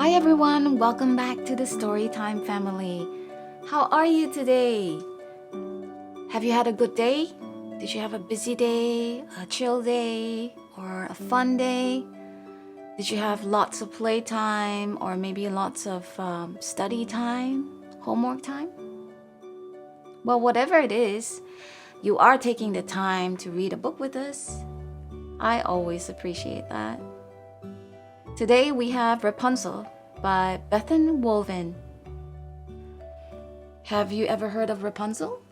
Hi everyone, welcome back to the Storytime family. How are you today? Have you had a good day? Did you have a busy day, a chill day, or a fun day? Did you have lots of playtime or maybe lots of study time, homework time? Well, whatever it is, you are taking the time to read a book with us. I always appreciate that. Today we have Rapunzel by Bethan Wolven. Have you ever heard of Rapunzel?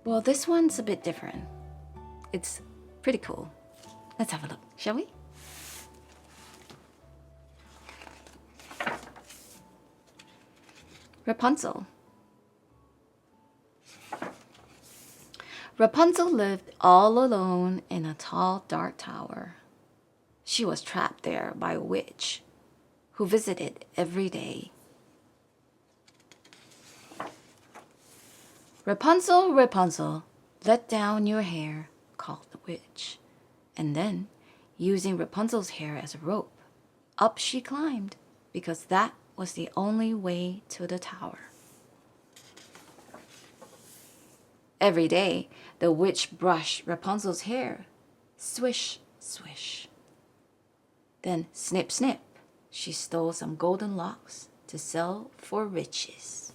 Well, this one's a bit different. It's pretty cool. Let's have a look, shall we? Rapunzel. Rapunzel lived all alone in a tall, dark tower. She was trapped there by a witch who visited every day. Rapunzel, Rapunzel, let down your hair, called the witch. And then, using Rapunzel's hair as a rope, up she climbed, because that was the only way to the tower. Every day, the witch brushed Rapunzel's hair. Swish, swish. Then, snip, snip, she stole some golden locks to sell for riches.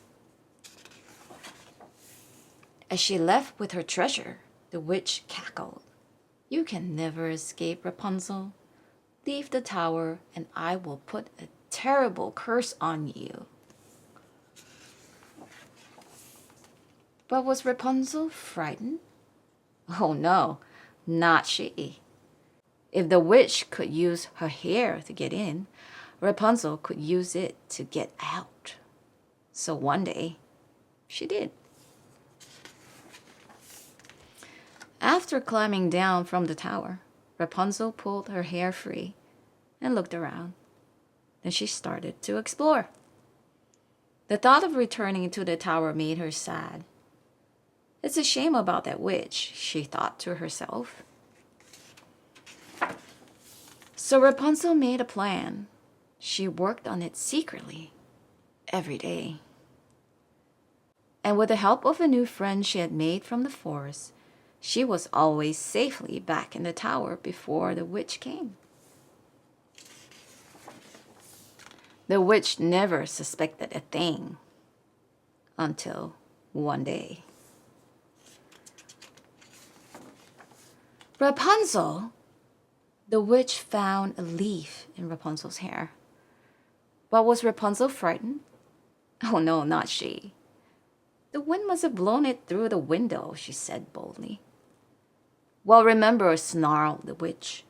As she left with her treasure, the witch cackled. You can never escape, Rapunzel. Leave the tower, and I will put a terrible curse on you. But was Rapunzel frightened? Oh no, not she. If the witch could use her hair to get in, Rapunzel could use it to get out. So one day, she did. After climbing down from the tower, Rapunzel pulled her hair free and looked around. Then she started to explore. The thought of returning to the tower made her sad. It's a shame about that witch, she thought to herself. So Rapunzel made a plan. She worked on it secretly every day. And with the help of a new friend she had made from the forest, she was always safely back in the tower before the witch came. The witch never suspected a thing until one day. Rapunzel! The witch found a leaf in Rapunzel's hair. But was Rapunzel frightened? Oh no, not she. The wind must have blown it through the window, she said boldly. Well, remember, snarled the witch.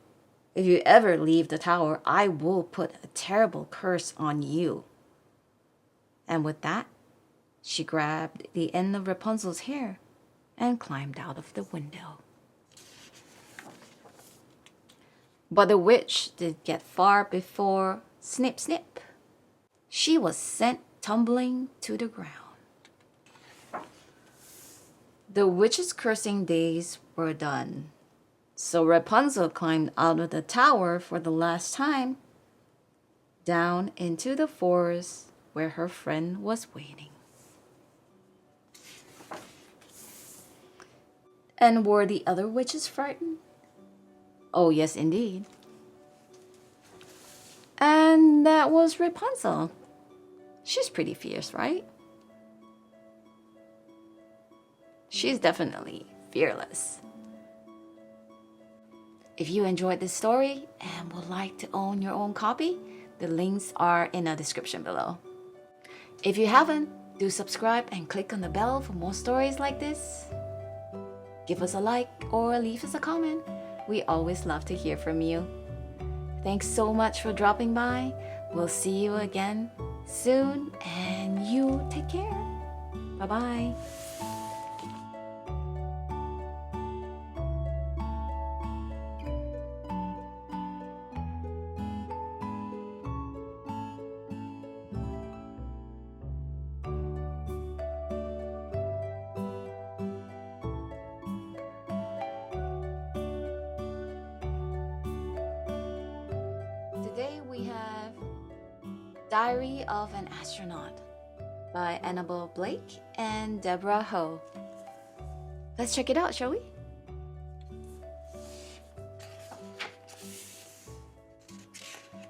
If you ever leave the tower, I will put a terrible curse on you. And with that, she grabbed the end of Rapunzel's hair and climbed out of the window. But the witch did get far before snip, snip. She was sent tumbling to the ground. The witch's cursing days were done. So Rapunzel climbed out of the tower for the last time, down into the forest where her friend was waiting. And were the other witches frightened? Oh, yes, indeed. And that was Rapunzel. She's pretty fierce, right? She's definitely fearless. If you enjoyed this story and would like to own your own copy, the links are in the description below. If you haven't, do subscribe and click on the bell for more stories like this. Give us a like or leave us a comment. We always love to hear from you. Thanks so much for dropping by. We'll see you again soon, and you take care. Bye-bye. Today we have Diary of an Astronaut by Annabelle Blake and Deborah Ho. Let's check it out, shall we?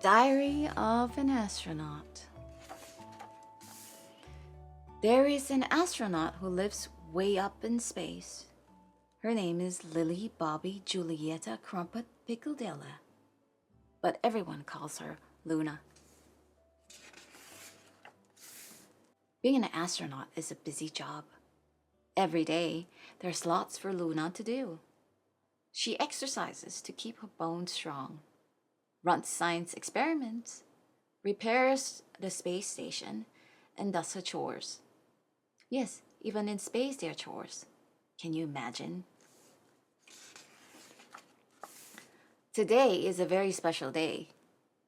Diary of an Astronaut. There is an astronaut who lives way up in space. Her name is Lily Bobby Julieta Crumpet Picadilla, but everyone calls her Luna. Being an astronaut is a busy job. Every day, there's lots for Luna to do. She exercises to keep her bones strong, runs science experiments, repairs the space station, and does her chores. Yes, even in space there are chores. Can you imagine? Today is a very special day.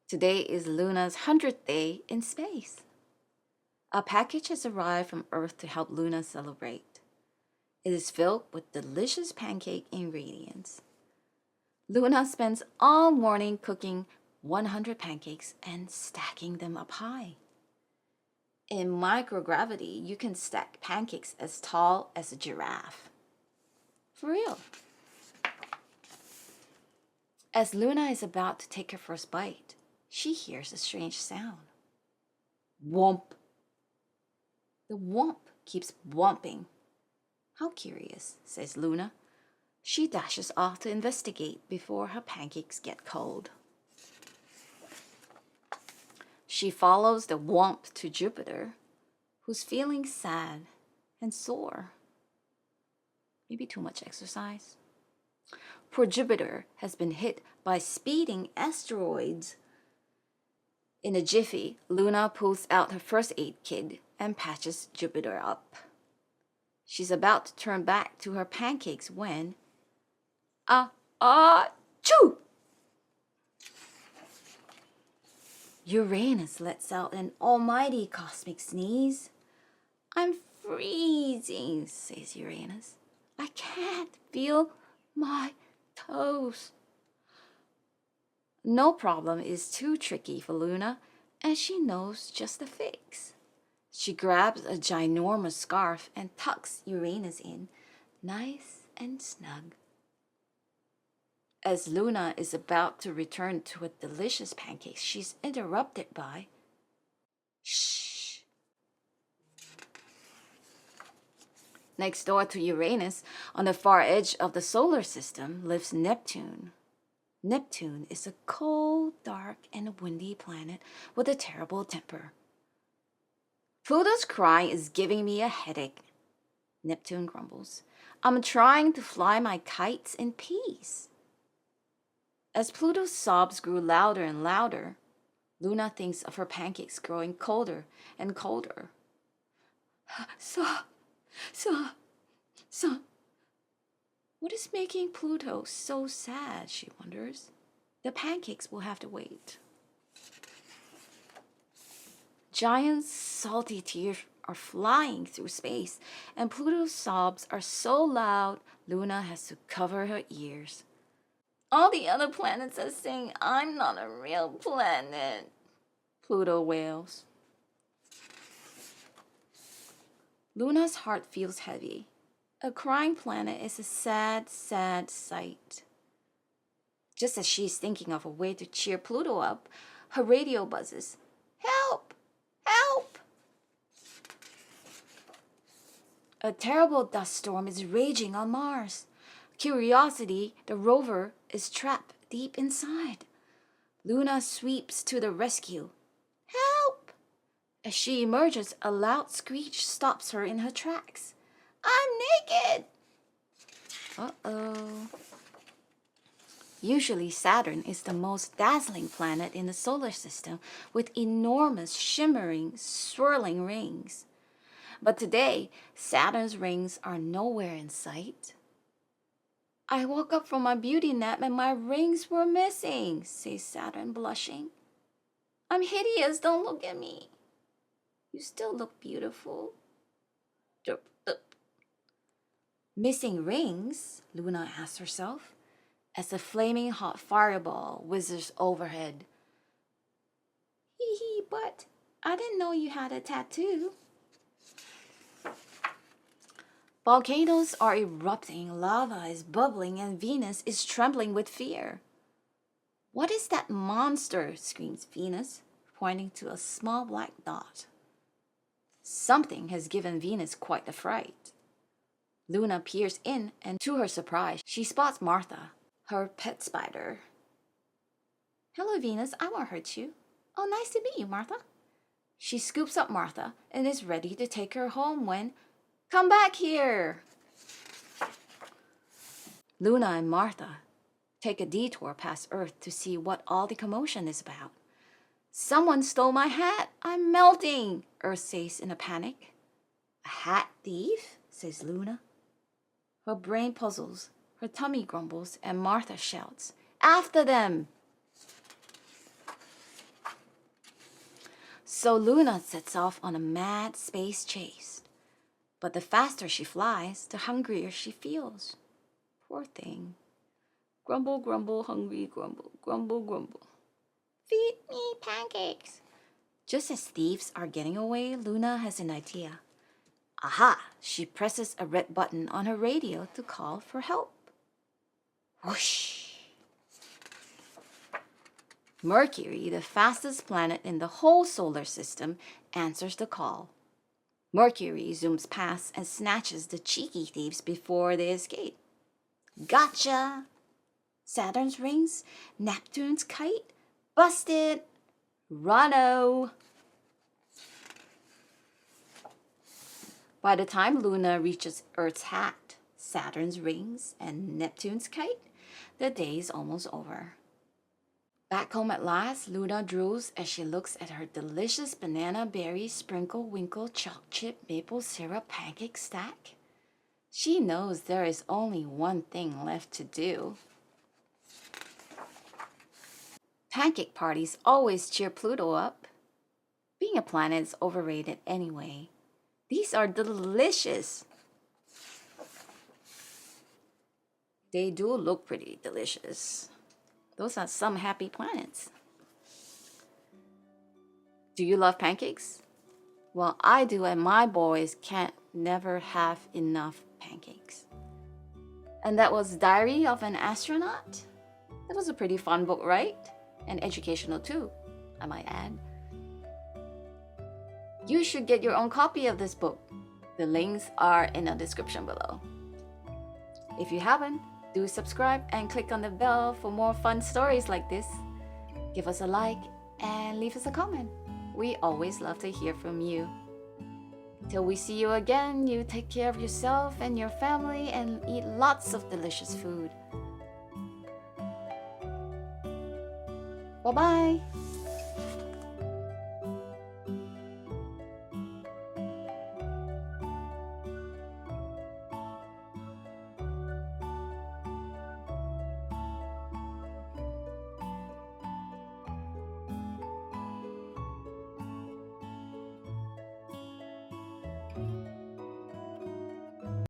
Today is Luna's 100th day in space. A package has arrived from Earth to help Luna celebrate. It is filled with delicious pancake ingredients. Luna spends all morning cooking 100 pancakes and stacking them up high. In microgravity, you can stack pancakes as tall as a giraffe. For real. As Luna is about to take her first bite, she hears a strange sound. Whomp. The whomp keeps whomping. How curious, says Luna. She dashes off to investigate before her pancakes get cold. She follows the whomp to Jupiter, who's feeling sad and sore. Maybe too much exercise. Poor Jupiter has been hit by speeding asteroids. In a jiffy, Luna pulls out her first aid kit and patches Jupiter up. She's about to turn back to her pancakes when... Achoo! Uranus lets out an almighty cosmic sneeze. I'm freezing, says Uranus. I can't feel my toes. No problem is too tricky for Luna, and she knows just the fix. She grabs a ginormous scarf and tucks Uranus in, nice and snug. As Luna is about to return to her delicious pancakes, she's interrupted by, shh. Next door to Uranus, on the far edge of the solar system, lives Neptune. Neptune is a cold, dark, and windy planet with a terrible temper. Pluto's crying is giving me a headache, Neptune grumbles. I'm trying to fly my kites in peace. As Pluto's sobs grew louder and louder, Luna thinks of her pancakes growing colder and colder. So. What is making Pluto so sad, she wonders. The pancakes will have to wait. Giant salty tears are flying through space, and Pluto's sobs are so loud, Luna has to cover her ears. All the other planets are saying I'm not a real planet, Pluto wails. Luna's heart feels heavy. A crying planet is a sad, sad sight. Just as she's thinking of a way to cheer Pluto up, her radio buzzes. Help! Help! A terrible dust storm is raging on Mars. Curiosity, the rover, is trapped deep inside. Luna sweeps to the rescue. Help! As she emerges, a loud screech stops her in her tracks. I'm naked! Uh-oh. Usually Saturn is the most dazzling planet in the solar system with enormous, shimmering, swirling rings. But today, Saturn's rings are nowhere in sight. I woke up from my beauty nap and my rings were missing, says Saturn, blushing. I'm hideous, don't look at me. You still look beautiful. Derp, derp. Missing rings? Luna asks herself, as a flaming hot fireball whizzes overhead. Hee hee, but I didn't know you had a tattoo. Volcanoes are erupting, lava is bubbling, and Venus is trembling with fear. What is that monster? Screams Venus, pointing to a small black dot. Something has given Venus quite a fright. Luna peers in, and to her surprise, she spots Martha, her pet spider. Hello, Venus, I won't hurt you. Oh, nice to meet you, Martha. She scoops up Martha and is ready to take her home when, come back here! Luna and Martha take a detour past Earth to see what all the commotion is about. Someone stole my hat! I'm melting! Earth says in a panic. A hat thief? Says Luna. Her brain puzzles, her tummy grumbles, and Martha shouts, after them! So Luna sets off on a mad space chase. But the faster she flies, the hungrier she feels. Poor thing. Grumble, grumble, hungry, grumble, grumble, grumble. Feed me pancakes. Just as thieves are getting away, Luna has an idea. Aha! She presses a red button on her radio to call for help. Whoosh! Mercury, the fastest planet in the whole solar system, answers the call. Mercury zooms past and snatches the cheeky thieves before they escape. Gotcha! Saturn's rings, Neptune's kite, busted! Run-o! By the time Luna reaches Earth's hat, Saturn's rings, and Neptune's kite, the day is almost over. Back home at last, Luna drools as she looks at her delicious banana berry sprinkle winkle chalk chip maple syrup pancake stack. She knows there is only one thing left to do. Pancake parties always cheer Pluto up. Being a planet is overrated anyway. These are delicious. They do look pretty delicious. Those are some happy planets. Do you love pancakes? Well, I do, and my boys can't never have enough pancakes. And that was Diary of an Astronaut. That was a pretty fun book, right? And educational too, I might add. You should get your own copy of this book. The links are in the description below. If you haven't, do subscribe and click on the bell for more fun stories like this. Give us a like and leave us a comment. We always love to hear from you. Till we see you again, you take care of yourself and your family and eat lots of delicious food. Bye-bye.